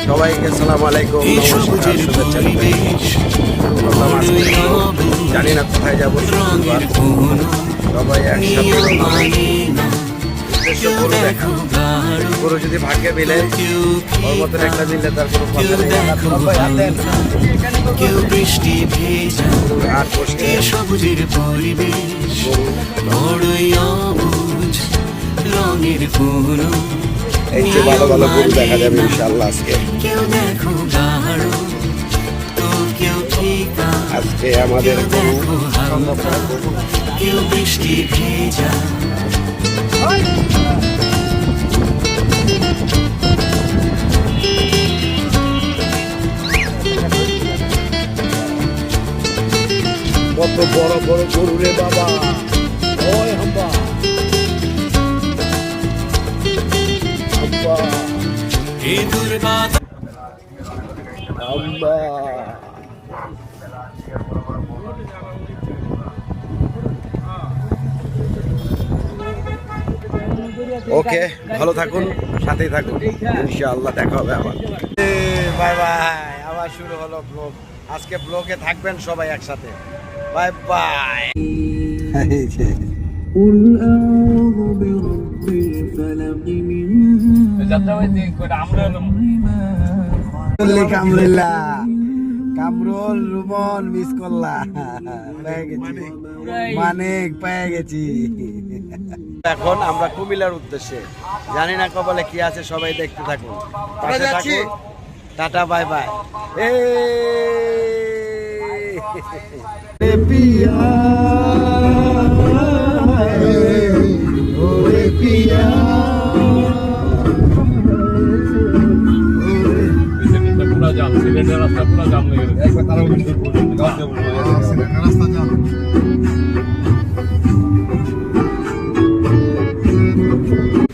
সবাইকে আসসালামু আলাইকুম, নমস্কার, শুভেচ্ছা। জানি না কোথায় যাবো, সবাই একসাথে উদ্দেশ্য গরু দেখা। গরু যদি ভাগ্যে মিলে, ওর মতন একটা মিললে তার কোনো কথা নেই। আর বসতে সবুজের পরিবেশ বড়ই অবুঝ রঙের কোনো এই যে ভালো ভালো গরু দেখা যাবে ইনশাআল্লাহ আজকে। কেউ দেখো গাঢ় তো কেউ ফিকা, আজকে আমাদের দেখো হালকা, কেউ বৃষ্টি ভেজা। কত বড় বড় গরু রে বাবা, ওই হাম্বা হাম্বা এ দুর্বাদ হাম্বা। ওকে, ভালো থাকুন, সাথেই থাকুন, ইনশাআল্লাহ দেখা হবে আবার। বাই বাই, আবার শুরু হলো ব্লগ। আজকে ব্লগে থাকবেন সবাই একসাথে। Bye bye. Kamrul Rumon miss করলা, মানিক পেয়ে গেছি। এখন আমরা কুমিল্লার উদ্দেশ্যে, জানি না কপালে কি আছে, সবাই দেখতে থাকুন, পাশে থাকুন। Tata, bye bye.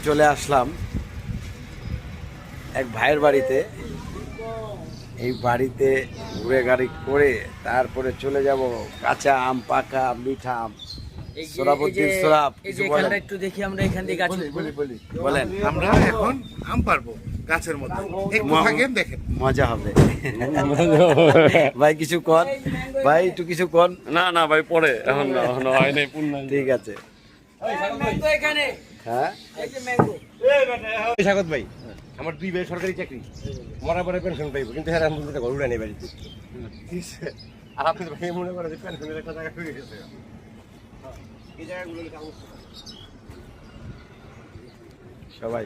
চলে আসলাম এক ভাইয়ের বাড়িতে। এই বাড়িতে ঘুরে গাড়ি করে তারপরে চলে যাব কাঁচা আম, পাকা মিঠা আম, সোরাবুদ্দিন সোরাব। একটু দেখি আমরা এখান থেকে গাছ বলেন, আমরা এখন আম পারবো গাছের মধ্যে, একটু থাকেন দেখেন, মজা হবে। ভাই কিছু কর, ভাই একটু কিছু কর। না না ভাই, পরে এখন হয় নাই পূর্ণাঙ্গ। ঠিক আছে, এখানে হ্যাঁ। স্বাগত ভাই। আমার 2 ভাই সরকারি চাকরি, মরা পরে পেনশন পাইব, কিন্তু হ্যাঁ আমি ঘর উড়ে নেই বাড়িতে। আর আপনি ভাই মনে করেন যে পেনশনের একটা জায়গা হয়ে গেছে, এই জায়গাগুলো সবাই